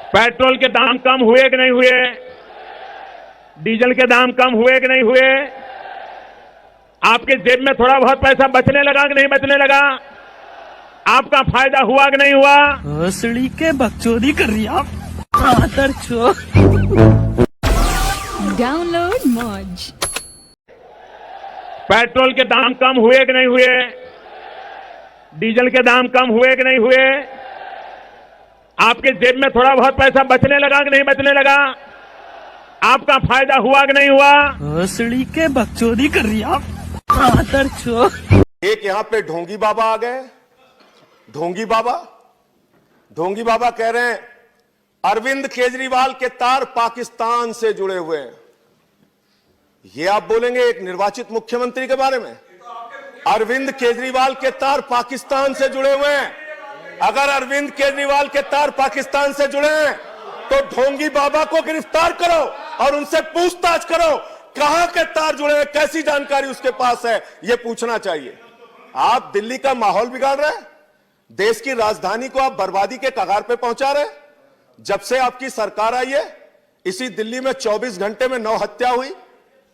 Petrol के दाम कम हुए कि नहीं हुए? डीजल के दाम कम हुए कि नहीं हुए? आपके जेब में थोड़ा बहुत पैसा बचने लगा कि नहीं बचने लगा? आपका फायदा हुआ कि नहीं हुआ? हंसड़ी के बकचोदी कर रही आप। डाउनलोड मौज। पेट्रोल के दाम कम हुए कि नहीं हुए? डीजल के दाम कम हुए कि नहीं हुए? आपके जेब में थोड़ा बहुत पैसा बचने लगा कि नहीं बचने लगा? आपका फायदा हुआ कि नहीं हुआ? हंसड़ी के बकचोदी कर रही आप। एक यहाँ पे ढोंगी बाबा आ गए। ढोंगी बाबा कह रहे हैं अरविंद केजरीवाल के तार पाकिस्तान से जुड़े हुए हैं। ये आप बोलेंगे एक निर्वाचित मुख्यमंत्री के बारे में? अरविंद केजरीवाल के तार पाकिस्तान से जुड़े हुए हैं। अगर अरविंद केजरीवाल के तार पाकिस्तान से जुड़े हैं तो ढोंगी बाबा को गिरफ्तार करो और उनसे पूछताछ करो, कहां के तार जुड़े हैं, कैसी जानकारी उसके पास है, यह पूछना चाहिए। आप दिल्ली का माहौल बिगाड़ रहे हैं, देश की राजधानी को आप बर्बादी के कगार पे पहुंचा रहे हैं। जब से आपकी सरकार आई है, इसी दिल्ली में 24 घंटे में 9 हत्या हुई,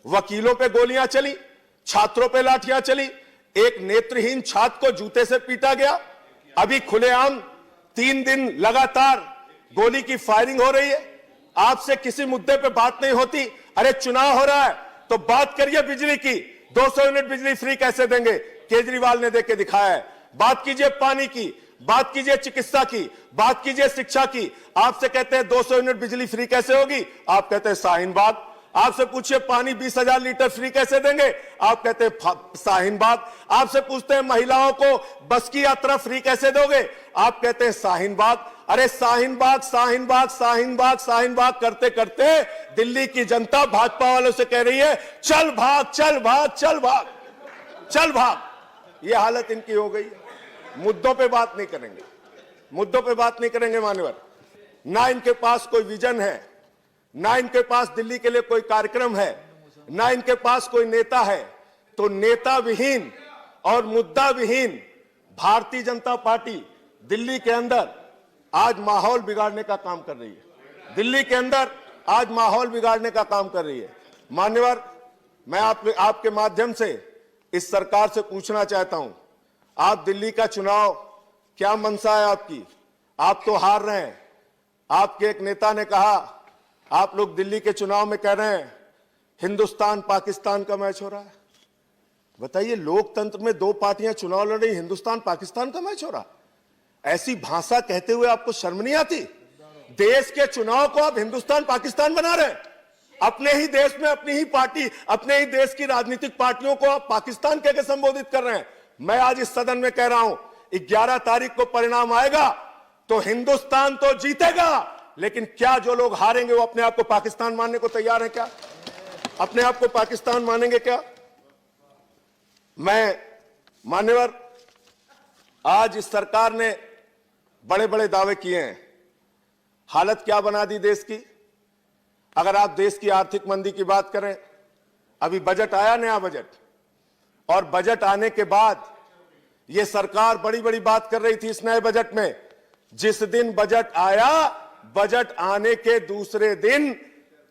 वकीलों पे गोलियां चली, छात्रों पे लाठियां चली, एक नेत्रहीन छात्र को जूते से पीटा गया। अभी खुलेआम 3 दिन लगातार गोली की फायरिंग हो रही है। आपसे किसी मुद्दे पे बात नहीं होती। अरे चुनाव हो रहा है तो बात करिए बिजली की, 200 यूनिट बिजली फ्री कैसे देंगे, केजरीवाल ने देके दिखाया है। बात कीजिए पानी की, बात कीजिए चिकित्सा की, बात कीजिए शिक्षा की। आपसे कहते हैं 200 यूनिट बिजली फ्री कैसे होगी, आप कहते हैं शाहीन बाग। आपसे पूछिए पानी 20,000 लीटर फ्री कैसे देंगे, आप कहते हैं शाहीन बाग। आपसे पूछते हैं महिलाओं को बस की यात्रा फ्री कैसे दोगे, आप कहते हैं शाहीन बाग। अरे शाहीन बाग शाहीन बाग शाहीन बाग शाहीन बाग करते करते दिल्ली की जनता भाजपा वालों से कह रही है चल भाग चल भाग चल भाग चल भाग। ये हालत इनकी हो गई है। मुद्दों पे बात नहीं करेंगे, मुद्दों पे बात नहीं करेंगे मान्यवर। ना इनके पास कोई विजन है, ना इनके पास दिल्ली के लिए कोई कार्यक्रम है, ना इनके पास कोई नेता है। तो नेता विहीन और मुद्दा विहीन भारतीय जनता पार्टी दिल्ली के अंदर आज माहौल बिगाड़ने का काम कर रही है। दिल्ली के अंदर आज माहौल बिगाड़ने का काम कर रही है। मान्यवर, मैं आपके माध्यम से इस सरकार से पूछना चाहता हूं, आप दिल्ली का चुनाव क्या मंशा है आपकी? आप तो हार रहे हैं। आपके एक नेता ने कहा आप लोग दिल्ली के चुनाव में कह रहे हैं हिंदुस्तान पाकिस्तान का मैच हो रहा है। बताइए, लोकतंत्र में 2 पार्टियां चुनाव लड़ रही, हिंदुस्तान पाकिस्तान का मैच हो रहा। ऐसी भाषा कहते हुए आपको शर्म नहीं आती? देश के चुनाव को आप हिंदुस्तान पाकिस्तान बना रहे हैं। अपने ही देश में अपनी ही पार्टी, अपने ही देश की राजनीतिक पार्टियों को आप पाकिस्तान कहकर संबोधित कर रहे हैं। मैं आज इस सदन में कह रहा हूं 11 तारीख को परिणाम आएगा तो हिंदुस्तान तो जीतेगा, लेकिन क्या जो लोग हारेंगे वो अपने आप को पाकिस्तान मानने को तैयार हैं क्या? अपने आप को पाकिस्तान मानेंगे क्या? मैं मान्यवर, आज इस सरकार ने बड़े बड़े दावे किए हैं। हालत क्या बना दी देश की? अगर आप देश की आर्थिक मंदी की बात करें, अभी बजट आया, नया बजट, और बजट आने के बाद यह सरकार बड़ी बड़ी बात कर रही थी इस नए बजट में। जिस दिन बजट आया, बजट आने के दूसरे दिन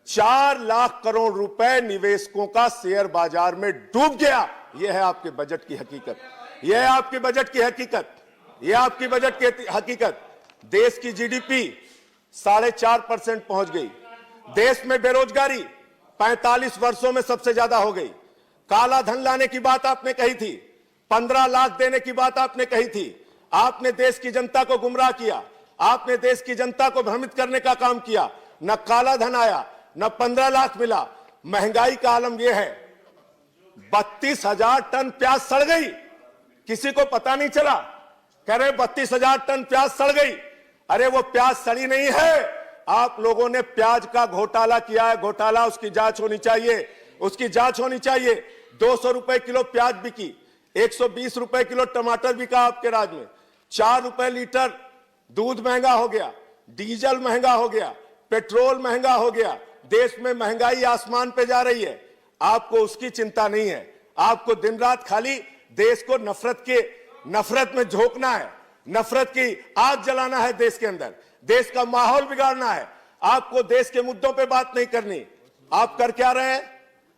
4 लाख करोड़ रुपए निवेशकों का शेयर बाजार में डूब गया। यह है आपके बजट की हकीकत, यह है आपके बजट की हकीकत, यह आपकी बजट की हकीकत। देश की जीडीपी 4.5% पहुंच गई। देश में बेरोजगारी 45 वर्षों में सबसे ज्यादा हो गई। काला धन लाने की बात आपने कही थी, 15 लाख देने की बात आपने कही थी। आपने देश की जनता को गुमराह किया, आपने देश की जनता को भ्रमित करने का काम किया। न काला धन आया, न 15 लाख मिला। महंगाई का आलम यह है, 32,000 टन प्याज सड़ गई, किसी को पता नहीं चला। कह रहे 32,000 टन प्याज सड़ गई। अरे वो प्याज सड़ी नहीं है, आप लोगों ने प्याज का घोटाला किया है। घोटाला, उसकी जांच होनी चाहिए, उसकी जांच होनी चाहिए। 200 रुपए किलो प्याज बिकी, 120 रुपए किलो टमाटर बिका आपके राज में, 4 रुपए लीटर दूध महंगा हो गया, डीजल महंगा हो गया, पेट्रोल महंगा हो गया। देश में महंगाई आसमान पे जा रही है। आपको उसकी चिंता नहीं है। आपको दिन रात खाली देश को नफरत में झोंकना है, नफरत की आग जलाना है देश के अंदर। देश का माहौल बिगाड़ना है, आपको देश के मुद्दों पे बात नहीं करनी। आप कर क्या रहे हैं?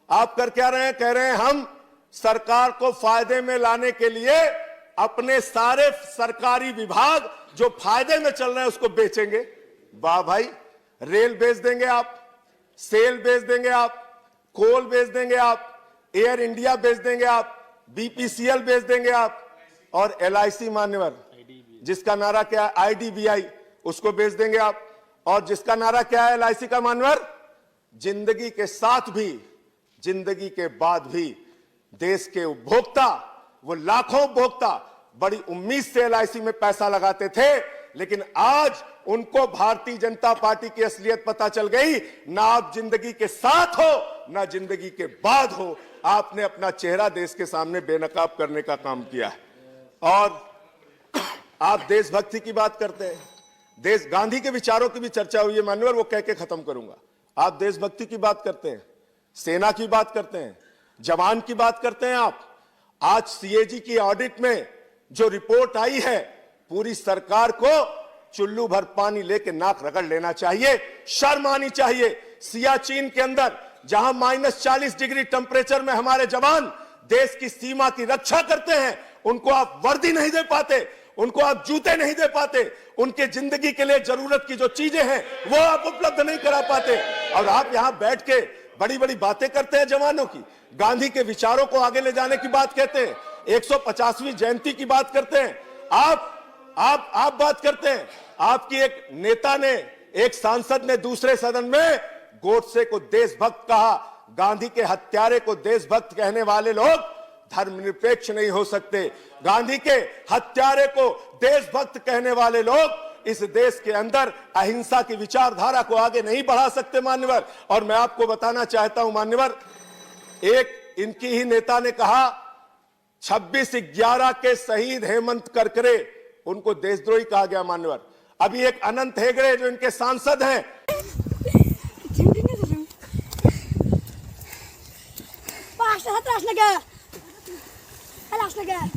आप कर क्या रहे हैं? कह रहे हैं हम सरकार को फायदे में लाने के लिए अपने सारे सरकारी विभाग जो फायदे में चल रहे हैं उसको बेचेंगे। वाह भाई, रेल बेच देंगे आप, सेल बेच देंगे आप, कोल बेच देंगे आप, एयर इंडिया बेच देंगे आप, बीपीसीएल बेच देंगे आप, और एलआईसी मान्यवर जिसका नारा क्या है, आईडीबीआई, उसको बेच देंगे आप। और जिसका नारा क्या है एलआईसी का मान्यवर, जिंदगी के साथ भी जिंदगी के बाद भी देश के उपभोक्ता, वो लाखों उपभोक्ता बड़ी उम्मीद से एलआईसी में पैसा लगाते थे, लेकिन आज उनको भारतीय जनता पार्टी की असलियत पता चल गई। ना आप जिंदगी के साथ हो ना जिंदगी के बाद हो, आपने अपना चेहरा देश के सामने बेनकाब करने का काम किया है। और आप देशभक्ति की बात करते हैं, देश गांधी के विचारों की भी चर्चा हुई है मान्यवर, वो कह के खत्म करूंगा। आप देशभक्ति की बात करते हैं, सेना की बात करते हैं, जवान की बात करते हैं। आप आज सीएजी की ऑडिट में जो रिपोर्ट आई है, पूरी सरकार को चुल्लू भर पानी लेके नाक रगड़ लेना चाहिए, शर्म आनी चाहिए। सियाचिन के अंदर जहां -40 डिग्री टेम्परेचर में हमारे जवान देश की सीमा की रक्षा करते हैं, उनको आप वर्दी नहीं दे पाते, उनको आप जूते नहीं दे पाते, उनके जिंदगी के लिए जरूरत की जो चीजें हैं वो आप उपलब्ध नहीं करा पाते। और आप यहां बैठ के बड़ी बड़ी बातें करते हैं जवानों की, गांधी के विचारों को आगे ले जाने की बात कहते हैं, 150वीं जयंती की बात करते हैं। आप बात करते हैं, आपकी एक नेता ने, एक सांसद ने दूसरे सदन में गोडसे को देशभक्त कहा। गांधी के हत्यारे को देशभक्त कहने वाले लोग धर्मनिरपेक्ष नहीं हो सकते। गांधी के हत्यारे को देशभक्त कहने वाले लोग इस देश के अंदर अहिंसा की विचारधारा को आगे नहीं बढ़ा सकते मान्यवर। और मैं आपको बताना चाहता हूं मान्यवर, एक इनकी ही नेता ने कहा 26/11 के शहीद हेमंत करकरे, उनको देशद्रोही कहा गया मान्यवर। अभी एक अनंत हेगड़े जो इनके सांसद हैं, Last again.